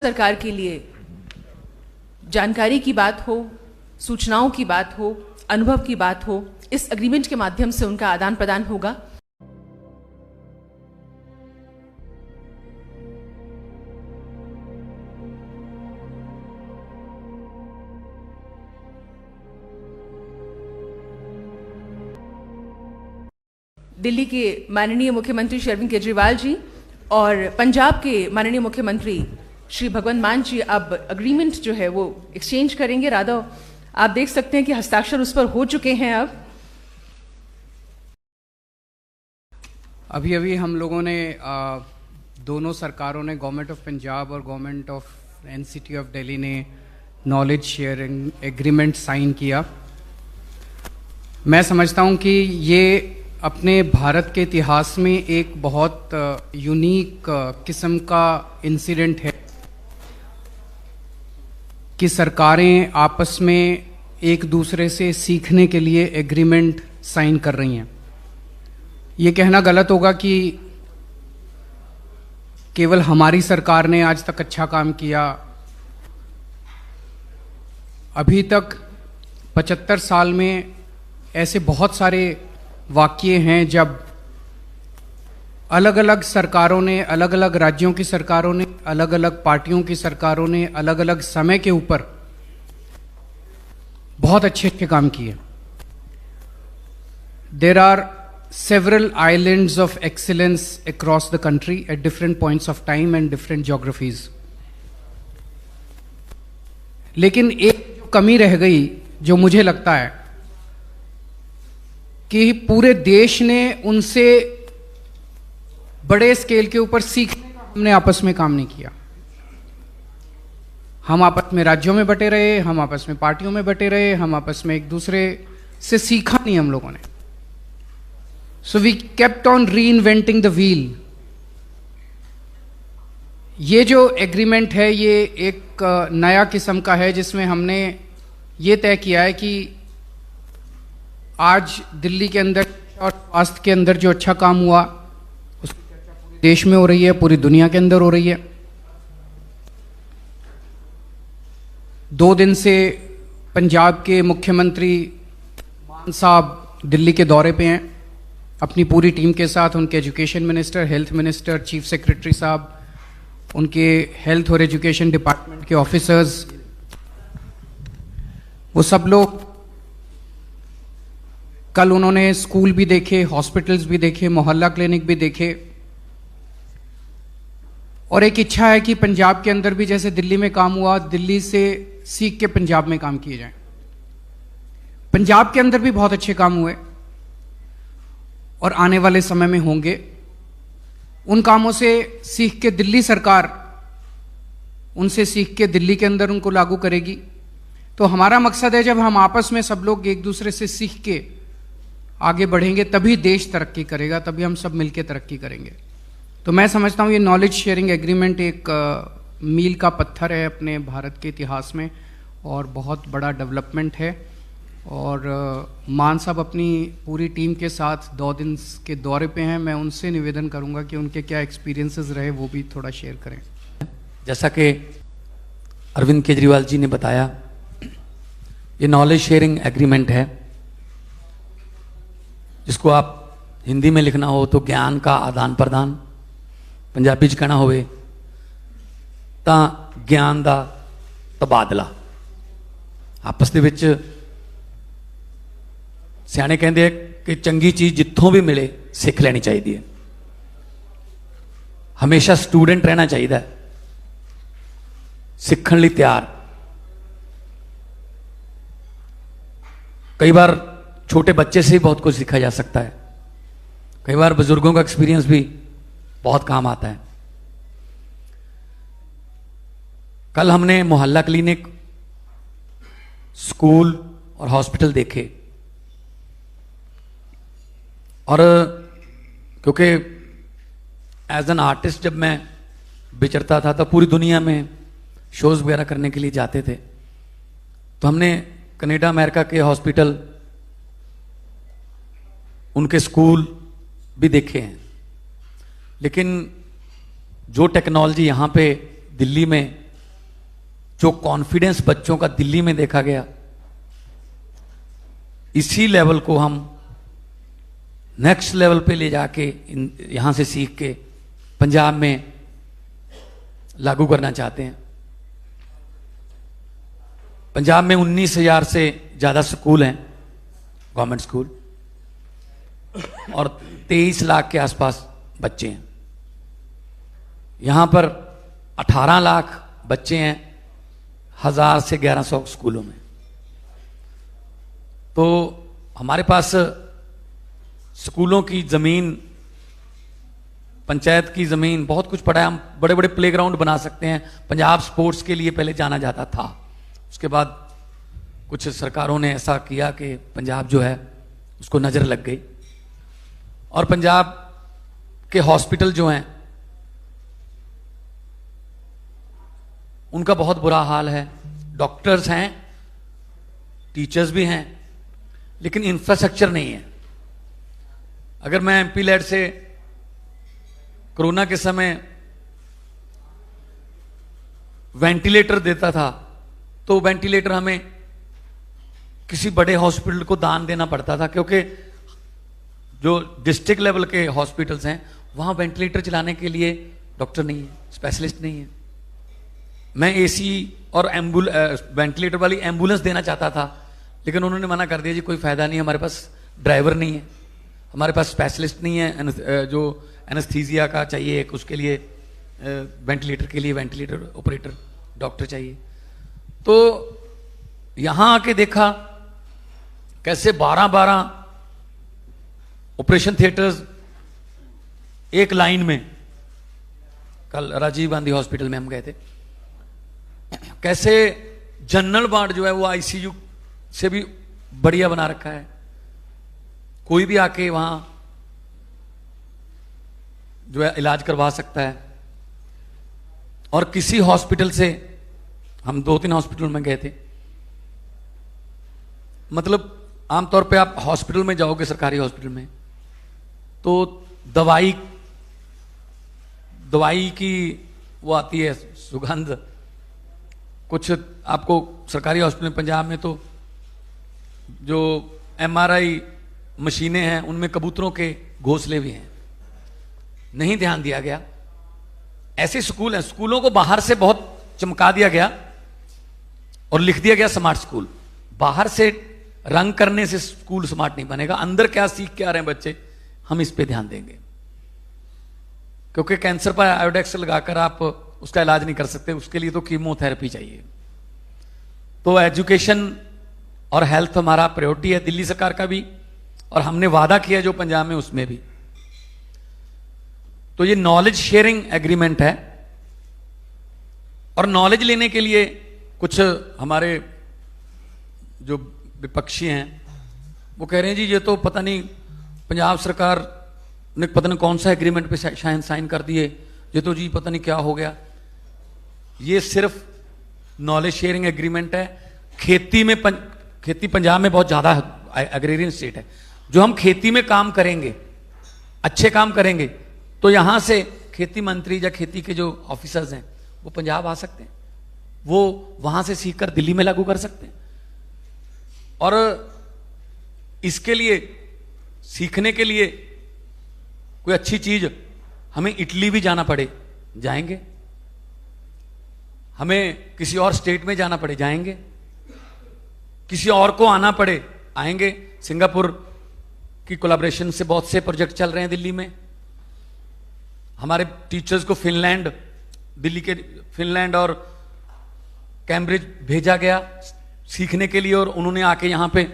सरकार के लिए जानकारी की बात हो, सूचनाओं की बात हो, अनुभव की बात हो, इस एग्रीमेंट के माध्यम से उनका आदान प्रदान होगा। दिल्ली के माननीय मुख्यमंत्री श्री अरविंद केजरीवाल जी और पंजाब के माननीय मुख्यमंत्री श्री भगवंत मान जी अब एग्रीमेंट जो है वो एक्सचेंज करेंगे। राधव, आप देख सकते हैं कि हस्ताक्षर उस पर हो चुके हैं। अभी हम लोगों ने दोनों सरकारों ने, गवर्नमेंट ऑफ पंजाब और government of NCT of Delhi ने नॉलेज शेयरिंग एग्रीमेंट साइन किया। मैं समझता हूं कि ये अपने भारत के इतिहास में एक बहुत यूनिक किस्म का इंसिडेंट है कि सरकारें आपस में एक दूसरे से सीखने के लिए एग्रीमेंट साइन कर रही हैं। ये कहना गलत होगा कि केवल हमारी सरकार ने आज तक अच्छा काम किया। अभी तक 75 साल में ऐसे बहुत सारे वाक़ये हैं जब अलग अलग सरकारों ने, अलग अलग राज्यों की सरकारों ने, अलग अलग पार्टियों की सरकारों ने अलग अलग समय के ऊपर बहुत अच्छे अच्छे काम किए। There are several islands of excellence across the country at different points of time and different geographies. लेकिन एक जो कमी रह गई, जो मुझे लगता है कि पूरे देश ने उनसे बड़े स्केल के ऊपर सीखने का हमने आपस में काम नहीं किया। हम आपस में राज्यों में बटे रहे, हम आपस में पार्टियों में बटे रहे, हम आपस में एक दूसरे से सीखा नहीं हम लोगों ने। So we kept on reinventing the wheel. ये जो एग्रीमेंट है ये एक नया किस्म का है जिसमें हमने ये तय किया है कि आज दिल्ली के अंदर और स्वास्थ्य के अंदर जो अच्छा काम हुआ उसकी चर्चा पूरे देश में हो रही है, पूरी दुनिया के अंदर हो रही है। 2 दिन से पंजाब के मुख्यमंत्री मान साहब दिल्ली के दौरे पे हैं अपनी पूरी टीम के साथ। उनके education minister, health minister, chief secretary साहब, उनके हेल्थ और एजुकेशन डिपार्टमेंट के ऑफिसर्स, वो सब लोग कल उन्होंने स्कूल भी देखे, हॉस्पिटल्स भी देखे, मोहल्ला क्लिनिक भी देखे। और एक इच्छा है कि पंजाब के अंदर भी जैसे दिल्ली में काम हुआ, दिल्ली से सीख के पंजाब में काम किए जाएं। पंजाब के अंदर भी बहुत अच्छे काम हुए और आने वाले समय में होंगे। उन कामों से सीख के दिल्ली सरकार उनसे सीख के दिल्ली के अंदर उनको लागू करेगी। तो हमारा मकसद है जब हम आपस में सब लोग एक दूसरे से सीख के आगे बढ़ेंगे तभी देश तरक्की करेगा, तभी हम सब मिलकर तरक्की करेंगे। तो मैं समझता हूँ ये नॉलेज शेयरिंग एग्रीमेंट एक मील का पत्थर है अपने भारत के इतिहास में और बहुत बड़ा डेवलपमेंट है। और मान साहब अपनी पूरी टीम के साथ 2 दिन के दौरे पे हैं। मैं उनसे निवेदन करूंगा कि उनके क्या एक्सपीरियंसेस रहे वो भी थोड़ा शेयर करें। जैसा कि अरविंद केजरीवाल जी ने बताया, ये नॉलेज शेयरिंग एग्रीमेंट है जिसको आप हिंदी में लिखना हो तो ज्ञान का आदान प्रदान, पंजाबी च कहना होवे तां ज्ञान दा तबादला। आपस दे विच सियाने कहते हैं कि चंगी चीज़ जितों भी मिले सीख लेनी चाहिए है। हमेशा स्टूडेंट रहना चाहिए, सीखने लिए तैयार। कई बार छोटे बच्चे से ही बहुत कुछ सीखा जा सकता है, कई बार बुजुर्गों का एक्सपीरियंस भी बहुत काम आता है। कल हमने मोहल्ला क्लिनिक, स्कूल और हॉस्पिटल देखे और क्योंकि एज एन आर्टिस्ट जब मैं विचरता था तो पूरी दुनिया में शोज़ वगैरह करने के लिए जाते थे, तो हमने कनाडा अमेरिका के हॉस्पिटल, उनके स्कूल भी देखे हैं। लेकिन जो टेक्नोलॉजी यहाँ पे दिल्ली में जो कॉन्फिडेंस बच्चों का दिल्ली में देखा गया, इसी लेवल को हम नेक्स्ट लेवल पे ले जाके यहां से सीख के पंजाब में लागू करना चाहते हैं। पंजाब में 19,000 से ज्यादा स्कूल हैं, गवर्नमेंट स्कूल, और 23 लाख के आसपास बच्चे हैं। यहां पर 18 लाख बच्चे हैं 1000 से 1100 स्कूलों में। तो हमारे पास स्कूलों की जमीन, पंचायत की जमीन, बहुत कुछ पड़ा है। हम बड़े बड़े प्लेग्राउंड बना सकते हैं। पंजाब स्पोर्ट्स के लिए पहले जाना जाता था, उसके बाद कुछ सरकारों ने ऐसा किया कि पंजाब जो है उसको नजर लग गई, और पंजाब के हॉस्पिटल जो हैं उनका बहुत बुरा हाल है। डॉक्टर्स हैं, टीचर्स भी हैं, लेकिन इंफ्रास्ट्रक्चर नहीं है। अगर मैं एमपी लैड से कोरोना के समय वेंटिलेटर देता था, तो वेंटिलेटर हमें किसी बड़े हॉस्पिटल को दान देना पड़ता था, क्योंकि जो डिस्ट्रिक्ट लेवल के हॉस्पिटल्स हैं वहां वेंटिलेटर चलाने के लिए डॉक्टर नहीं है, स्पेशलिस्ट नहीं है। मैं एसी और वेंटिलेटर वाली एम्बुलेंस देना चाहता था, लेकिन उन्होंने मना कर दिया, जी कोई फायदा नहीं है, हमारे पास ड्राइवर नहीं है, हमारे पास स्पेशलिस्ट नहीं है, जो एनेस्थीसिया का चाहिए एक, उसके लिए वेंटिलेटर के लिए वेंटिलेटर ऑपरेटर डॉक्टर चाहिए। तो यहां आके देखा कैसे 12-12 ऑपरेशन थिएटर्स एक लाइन में। कल राजीव गांधी हॉस्पिटल में हम गए थे, कैसे जनरल वार्ड जो है वो आईसीयू से भी बढ़िया बना रखा है। कोई भी आके वहां जो है इलाज करवा सकता है। और किसी हॉस्पिटल से, हम 2-3 हॉस्पिटल में गए थे, मतलब आमतौर पे आप हॉस्पिटल में जाओगे, सरकारी हॉस्पिटल में, तो दवाई की वो आती है सुगंध। कुछ आपको सरकारी हॉस्पिटल पंजाब में तो जो एमआरआई मशीनें हैं उनमें कबूतरों के घोंसले भी हैं, नहीं ध्यान दिया गया। ऐसे स्कूल हैं, स्कूलों को बाहर से बहुत चमका दिया गया और लिख दिया गया स्मार्ट स्कूल। बाहर से रंग करने से स्कूल स्मार्ट नहीं बनेगा, अंदर क्या सीख के आ रहे हैं बच्चे, हम इस पे ध्यान देंगे। क्योंकि कैंसर पर आयोडेक्स लगाकर आप उसका इलाज नहीं कर सकते, उसके लिए तो कीमोथेरेपी चाहिए। तो एजुकेशन और हेल्थ हमारा प्रायोरिटी है, दिल्ली सरकार का भी, और हमने वादा किया जो पंजाब में उसमें भी। तो ये नॉलेज शेयरिंग एग्रीमेंट है, और नॉलेज लेने के लिए कुछ हमारे जो विपक्षी हैं वो कह रहे हैं, जी ये तो पता नहीं पंजाब सरकार ने पता नहीं कौन सा एग्रीमेंट पे शायद साइन कर दिए, ये तो जी पता नहीं क्या हो गया। ये सिर्फ नॉलेज शेयरिंग एग्रीमेंट है। खेती पंजाब में बहुत ज्यादा एग्रेरियन स्टेट है। जो हम खेती में काम करेंगे, अच्छे काम करेंगे, तो यहां से खेती मंत्री या खेती के जो ऑफिसर्स हैं वो पंजाब आ सकते हैं, वो वहां से सीखकर दिल्ली में लागू कर सकते हैं। और इसके लिए, सीखने के लिए कोई अच्छी चीज, हमें इटली भी जाना पड़े जाएंगे, हमें किसी और स्टेट में जाना पड़े जाएंगे, किसी और को आना पड़े आएंगे। सिंगापुर की कोलैबोरेशन से बहुत से प्रोजेक्ट चल रहे हैं दिल्ली में। हमारे टीचर्स को फिनलैंड, दिल्ली के फिनलैंड और कैम्ब्रिज भेजा गया सीखने के लिए, और उन्होंने आके यहां पे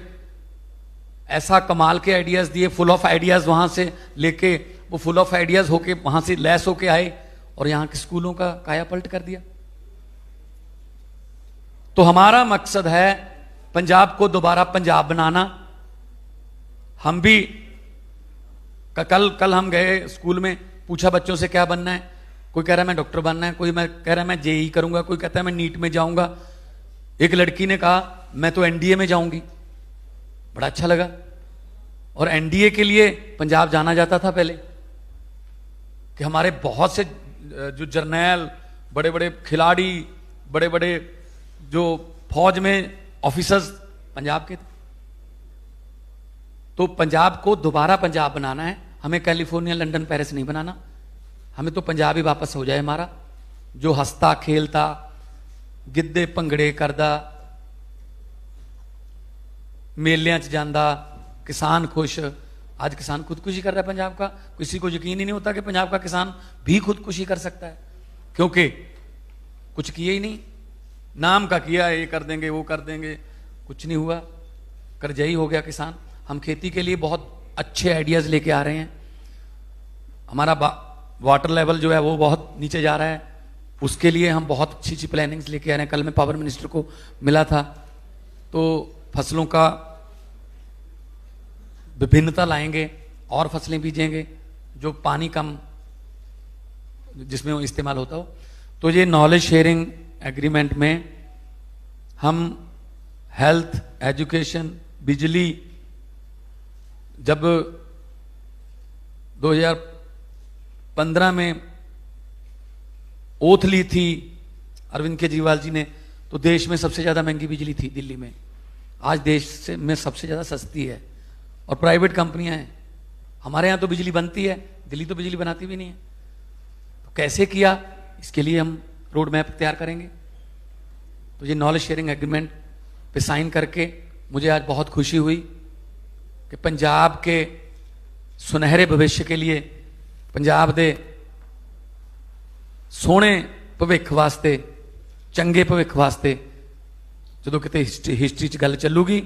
ऐसा कमाल के आइडियाज दिए, फुल ऑफ आइडियाज वहां से लेके, वो फुल ऑफ आइडियाज होके वहां से लैस होके आए और यहां के स्कूलों का कायापलट कर दिया। तो हमारा मकसद है पंजाब को दोबारा पंजाब बनाना। हम भी कल हम गए स्कूल में, पूछा बच्चों से क्या बनना है, कोई कह रहा है मैं डॉक्टर बनना है, कोई कह रहा है मैं जेई करूंगा, कोई कहता है मैं नीट में जाऊंगा। एक लड़की ने कहा मैं तो एनडीए में जाऊंगी, बड़ा अच्छा लगा। और एनडीए के लिए पंजाब जाना जाता था पहले, कि हमारे बहुत से जो जर्नैल, बड़े बड़े खिलाड़ी, बड़े बड़े जो फौज में ऑफिसर्स पंजाब के थे। तो पंजाब को दोबारा पंजाब बनाना है, हमें कैलिफोर्निया, लंदन, पेरिस नहीं बनाना। हमें तो पंजाब ही वापस हो जाए हमारा, जो हंसता खेलता, गिद्धे भंगड़े करदा, मेलियां च जांदा, किसान खुश। आज किसान खुदकुशी कर रहा है पंजाब का। किसी को यकीन ही नहीं होता कि पंजाब का किसान भी खुदकुशी कर सकता है, क्योंकि कुछ किए ही नहीं। नाम का किया, ये कर देंगे वो कर देंगे, कुछ नहीं हुआ, करजई हो गया किसान। हम खेती के लिए बहुत अच्छे आइडियाज लेके आ रहे हैं। हमारा वाटर लेवल जो है वो बहुत नीचे जा रहा है, उसके लिए हम बहुत अच्छी अच्छी प्लानिंग्स लेके आ रहे हैं। कल मैं पावर मिनिस्टर को मिला था, तो फसलों का विभिन्नता लाएंगे और फसलें बीजेंगे जो पानी कम जिसमें वो इस्तेमाल होता हो। तो ये नॉलेज शेयरिंग एग्रीमेंट में हम हेल्थ, एजुकेशन, बिजली, जब 2015 में ओथ ली थी अरविंद केजरीवाल जी ने, तो देश में सबसे ज्यादा महंगी बिजली थी दिल्ली में। आज देश में सबसे ज्यादा सस्ती है और प्राइवेट कंपनियां हैं। हमारे यहां तो बिजली बनती है, दिल्ली तो बिजली बनाती भी नहीं है। तो कैसे किया, इसके लिए हम रोड मैप तैयार करेंगे। तो ये नॉलेज शेयरिंग एग्रीमेंट पे साइन करके मुझे आज बहुत खुशी हुई कि पंजाब के सुनहरे भविष्य के लिए, पंजाब दे सोहने भविख वास्ते, चंगे भविख वास्ते जो किते हिस्टरी च गल चलूगी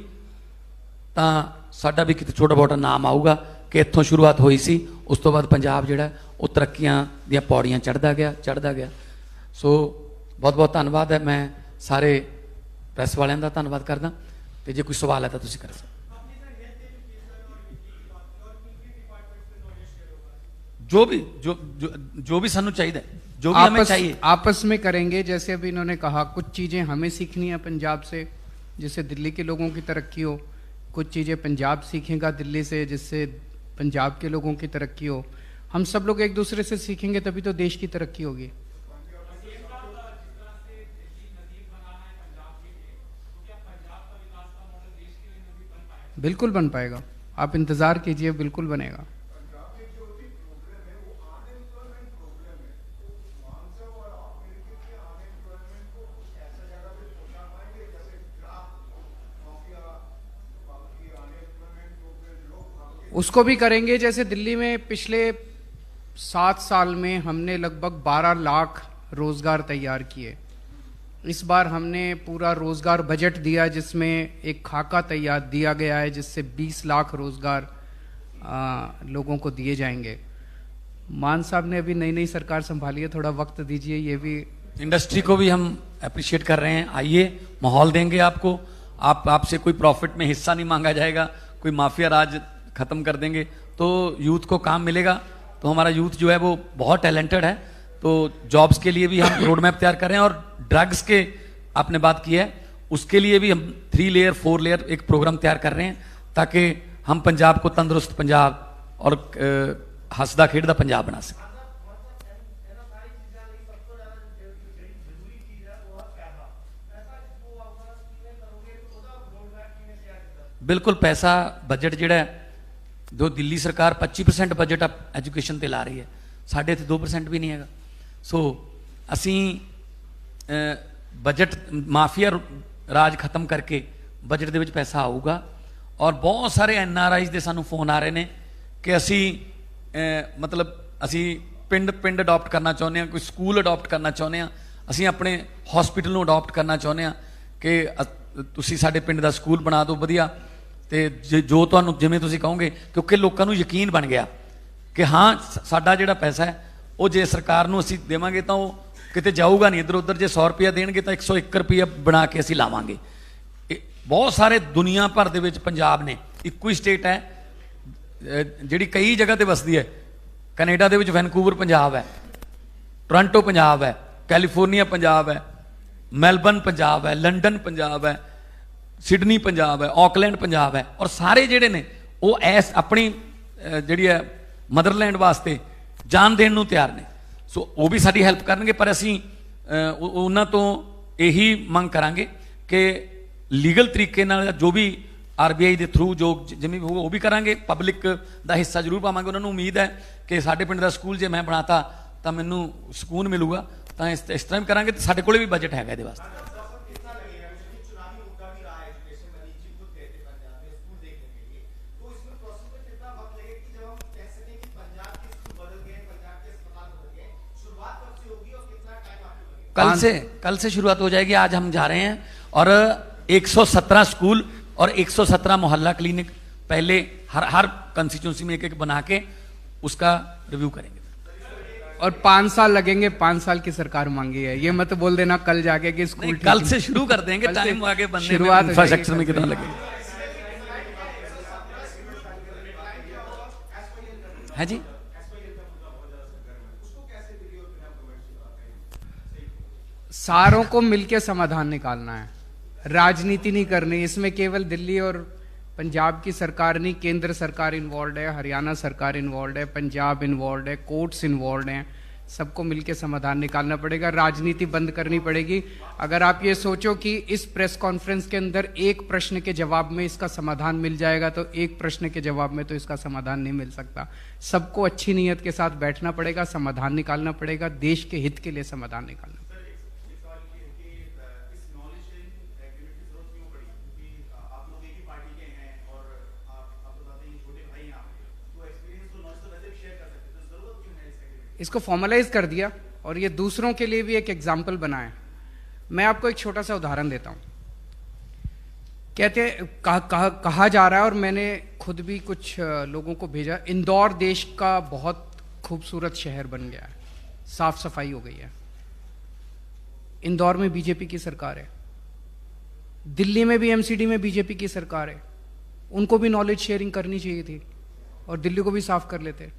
तां साडा भी किते छोटा मोटा नाम आऊगा कि इत्थों शुरुआत हुई सी, उस तो बाद पंजाब जिहड़ा वो तरक्कियां दियां पौड़ियां चढ़दा गया। सो बहुत बहुत धन्नवाद है। मैं सारे प्रेस वालियां दा धन्नवाद करदा, ते जे कोई सवाल है तो तुसीं कर सकदे। जो भी सानू चाहिए, जो भी हमें चाहिए, आपस में करेंगे। जैसे अभी इन्होंने कहा कुछ चीजें हमें सीखनी है पंजाब से, जिससे दिल्ली के लोगों की तरक्की हो। कुछ चीजें पंजाब सीखेगा दिल्ली से, जिससे पंजाब के लोगों की तरक्की हो। हम सब लोग एक दूसरे से सीखेंगे तभी तो देश की तरक्की होगी। बिल्कुल बन पाएगा, आप इंतजार कीजिए, बिल्कुल बनेगा। उसको भी करेंगे। जैसे दिल्ली में पिछले 7 साल में हमने लगभग 12 लाख रोजगार तैयार किए। इस बार हमने पूरा रोजगार बजट दिया, जिसमें एक खाका तैयार दिया गया है, जिससे 20 लाख रोजगार लोगों को दिए जाएंगे। मान साहब ने अभी नई नई सरकार संभाली है, थोड़ा वक्त दीजिए। ये भी इंडस्ट्री को भी हम अप्रिशिएट कर रहे हैं। आइए, माहौल देंगे आपको। आपसे कोई प्रॉफिट में हिस्सा नहीं मांगा जाएगा, कोई माफिया राज खत्म कर देंगे, तो यूथ को काम मिलेगा। तो हमारा यूथ जो है वो बहुत टैलेंटेड है, तो जॉब्स के लिए भी हम रोड मैप तैयार कर रहे हैं। और ड्रग्स के आपने बात की है, उसके लिए भी हम 3 लेयर 4 लेयर एक प्रोग्राम तैयार कर रहे हैं, ताकि हम पंजाब को तंदुरुस्त पंजाब और हंसदा खेडदा पंजाब बना सकें। बिल्कुल, पैसा बजट जिहड़ा जो दिल्ली सरकार 25% बजट एजुकेशन ते ला रही है, साढ़े इत्थे 2% भी नहीं है। सो असी बजट माफिया राज खत्म करके बजट दे विच पैसा आऊगा। और बहुत सारे NRIs दे सानू फोन आ रहे हैं कि असी मतलब असी पिंड अडॉप्ट करना चाहुंदे हां, कोई स्कूल अडॉप्ट करना चाहुंदे हां, असी अपने हॉस्पिटल नूं अडॉप्ट करना चाहुंदे हां कि तुसी साडे पिंड दा स्कूल बना दो वधिया। ते जो तुहानू जिवें तुसीं कहोगे, क्योंकि लोगों को यकीन बन गया कि हाँ साडा जिहड़ा पैसा है वो जे सरकार नूं असीं देवांगे तो किते जाऊगा नहीं इधर उधर। जे 100 रुपया देणगे तो 101 रुपया बना के असीं लावांगे। बहुत सारे दुनिया भर दे विच पंजाब ने, इक्को ही स्टेट है जिहड़ी कई जगह ते वसदी है। कनेडा दे विच वैनकूवर पंजाब है, टोरंटो पंजाब है, कैलीफोर्निया पंजाब है, मेलबर्न पंजाब है, लंडन पंजाब है, सिडनी पंजाब है, ऑकलैंड पंजाब है। और सारे जिहड़े ने वो ऐस अपनी जिहड़ी है मदरलैंड वास्ते जान देण नूं तैयार ने। सो वो भी साडी हैल्प करनगे, पर असीं उन्हां तों यही मंग करांगे कि ਲੀਗਲ ਤਰੀਕੇ ਨਾਲ ਜੋ ਵੀ ਆਰਬੀਆਈ ਦੇ ਥਰੂ ਜੋ ਜਿਵੇਂ ਵੀ ਉਹ ਵੀ ਕਰਾਂਗੇ, ਪਬਲਿਕ ਦਾ ਹਿੱਸਾ ਜ਼ਰੂਰ ਪਾਵਾਂਗੇ। ਉਹਨਾਂ ਨੂੰ ਉਮੀਦ ਹੈ ਕਿ ਸਾਡੇ ਪਿੰਡ ਦਾ ਸਕੂਲ ਜੇ ਮੈਂ ਬਣਾਤਾ ਤਾਂ ਮੈਨੂੰ ਸਕੂਨ ਮਿਲੂਗਾ, ਤਾਂ ਇਸ ਤਰ੍ਹਾਂ ਵੀ ਕਰਾਂਗੇ। ਤੇ ਸਾਡੇ ਕੋਲੇ ਵੀ ਬਜਟ ਹੈਗਾ ਇਹਦੇ ਵਾਸਤੇ। कल से शुरुआत हो जाएगी। आज हम जा रहे हैं और 117 स्कूल और 117 मोहल्ला क्लिनिक पहले हर कंस्टिट्यूंसी में एक एक बना के उसका रिव्यू करेंगे। और 5 साल लगेंगे, 5 साल की सरकार मांगी है, ये मत बोल देना कल जाके कि स्कूल कल से शुरू कर देंगे। टाइम आगे बनने में, इंफ्रास्ट्रक्चर में कितना लगेगा है जी। सारों को मिलकर समाधान निकालना है, राजनीति नहीं करनी। इसमें केवल दिल्ली और पंजाब की सरकार नहीं, केंद्र सरकार इन्वॉल्व है, हरियाणा सरकार इन्वॉल्व है, पंजाब इन्वॉल्व है, कोर्ट्स इन्वॉल्व हैं। सबको मिलकर समाधान निकालना पड़ेगा, राजनीति बंद करनी पड़ेगी। अगर आप ये सोचो कि इस प्रेस कॉन्फ्रेंस के अंदर एक प्रश्न के जवाब में इसका समाधान मिल जाएगा, तो एक प्रश्न के जवाब में तो इसका समाधान नहीं मिल सकता। सबको अच्छी नीयत के साथ बैठना पड़ेगा, समाधान निकालना पड़ेगा, देश के हित के लिए समाधान निकालना। इसको फॉर्मलाइज कर दिया और ये दूसरों के लिए भी एक एग्जाम्पल बना है। मैं आपको एक छोटा सा उदाहरण देता हूं। कहते कहा जा रहा है और मैंने खुद भी कुछ लोगों को भेजा, इंदौर देश का बहुत खूबसूरत शहर बन गया है, साफ सफाई हो गई है। इंदौर में बीजेपी की सरकार है, दिल्ली में भी एमसीडी में बीजेपी की सरकार है। उनको भी नॉलेज शेयरिंग करनी चाहिए थी और दिल्ली को भी साफ कर लेते।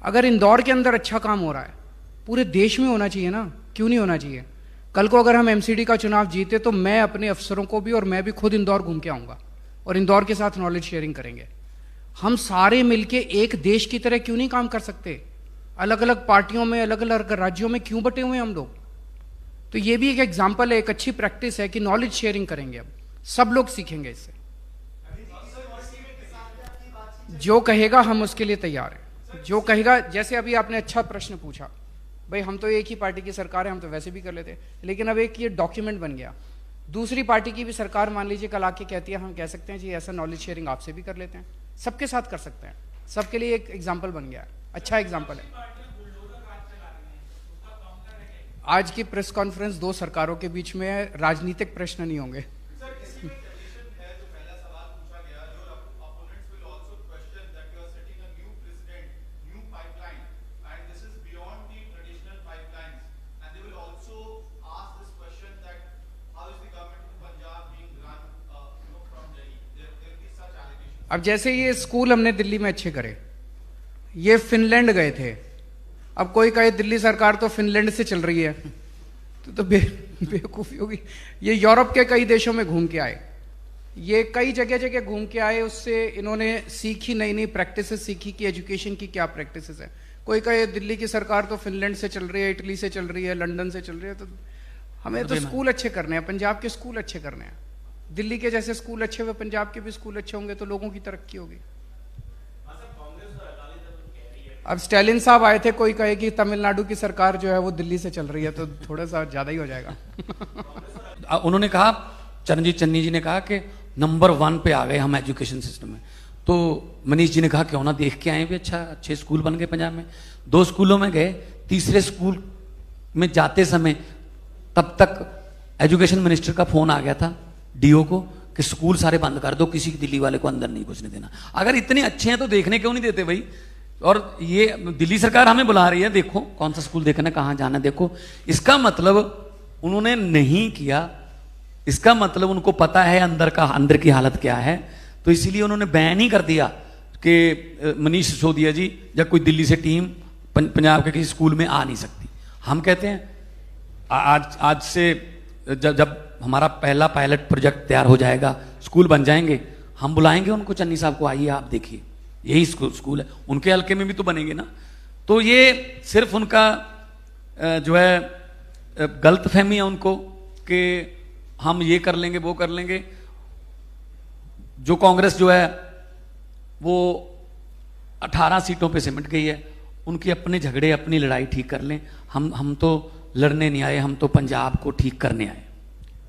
अगर इंदौर के अंदर अच्छा काम हो रहा है, पूरे देश में होना चाहिए ना, क्यों नहीं होना चाहिए? कल को अगर हम एमसीडी का चुनाव जीते तो मैं अपने अफसरों को भी और मैं भी खुद इंदौर घूम के आऊंगा और इंदौर के साथ नॉलेज शेयरिंग करेंगे। हम सारे मिलके एक देश की तरह क्यों नहीं काम कर सकते? अलग अलग पार्टियों में, अलग अलग राज्यों में क्यों बटे हुए हम लोग? तो ये भी एक एग्जाम्पल है, एक अच्छी प्रैक्टिस है कि नॉलेज शेयरिंग करेंगे। अब सब लोग सीखेंगे इससे। जो कहेगा हम उसके लिए तैयार हैं। जो कहेगा, जैसे अभी आपने अच्छा प्रश्न पूछा, भाई हम तो एक ही पार्टी की सरकार है, हम तो वैसे भी कर लेते, लेकिन अब एक ये डॉक्यूमेंट बन गया। दूसरी पार्टी की भी सरकार मान लीजिए कल आके कहती है, हम कह सकते हैं जी ऐसा नॉलेज शेयरिंग आपसे भी कर लेते हैं, सबके साथ कर सकते हैं। सबके लिए एक एग्जाम्पल बन गया, अच्छा एग्जाम्पल है। आज की प्रेस कॉन्फ्रेंस 2 सरकारों के बीच में है, राजनीतिक प्रश्न नहीं होंगे। अब जैसे ये स्कूल हमने दिल्ली में अच्छे करे, ये फिनलैंड गए थे। अब कोई कहे दिल्ली सरकार तो फिनलैंड से चल रही है, तो बेवकूफ़ी होगी। ये यूरोप के कई देशों में घूम के आए, ये कई जगह जगह घूम के आए, उससे इन्होंने सीखी, नई नई प्रैक्टिसेस सीखी कि एजुकेशन की क्या प्रैक्टिसेस है। कोई कहे दिल्ली की सरकार तो फिनलैंड से चल रही है, इटली से चल रही है, लंदन से चल रही है। तो हमें तो स्कूल अच्छे करने हैं, पंजाब के स्कूल अच्छे करने हैं। दिल्ली के जैसे स्कूल अच्छे हुए, पंजाब के भी स्कूल अच्छे होंगे तो लोगों की तरक्की होगी। अब स्टालिन साहब आए थे, कोई कहे कि तमिलनाडु की सरकार जो है वो दिल्ली से चल रही है, तो थोड़ा सा ज्यादा ही हो जाएगा। उन्होंने कहा, चरणजीत चन्नी जी ने कहा कि नंबर 1 पे आ गए हम एजुकेशन सिस्टम में। तो मनीष जी ने कहा क्यों ना देख के आए भी, अच्छे स्कूल बन गए पंजाब में। 2 स्कूलों में गए, तीसरे स्कूल में जाते समय तब तक एजुकेशन मिनिस्टर का फोन आ गया था डीओ को कि स्कूल सारे बंद कर दो, किसी दिल्ली वाले को अंदर नहीं घुसने देना। अगर इतने अच्छे हैं तो देखने क्यों नहीं देते भाई? और ये दिल्ली सरकार हमें बुला रही है, देखो कौन सा स्कूल देखना, कहां जाना, देखो। इसका मतलब उन्होंने नहीं किया, इसका मतलब उनको पता है अंदर की हालत क्या है, तो इसीलिए उन्होंने बैन ही कर दिया कि मनीष सिसोदिया जी या कोई दिल्ली से टीम पंजाब के किसी स्कूल में आ नहीं सकती। हम कहते हैं आज से जब हमारा पहला पायलट प्रोजेक्ट तैयार हो जाएगा, स्कूल बन जाएंगे, हम बुलाएंगे उनको, चन्नी साहब को, आइए आप देखिए यही स्कूल है। उनके हल्के में भी तो बनेंगे ना। तो ये सिर्फ उनका जो है गलत फहमी है उनको, कि हम ये कर लेंगे वो कर लेंगे। जो कांग्रेस जो है वो 18 सीटों पे सिमट गई है, उनके अपने झगड़े अपनी लड़ाई ठीक कर लें। हम तो लड़ने नहीं आए, हम तो पंजाब को ठीक करने आए।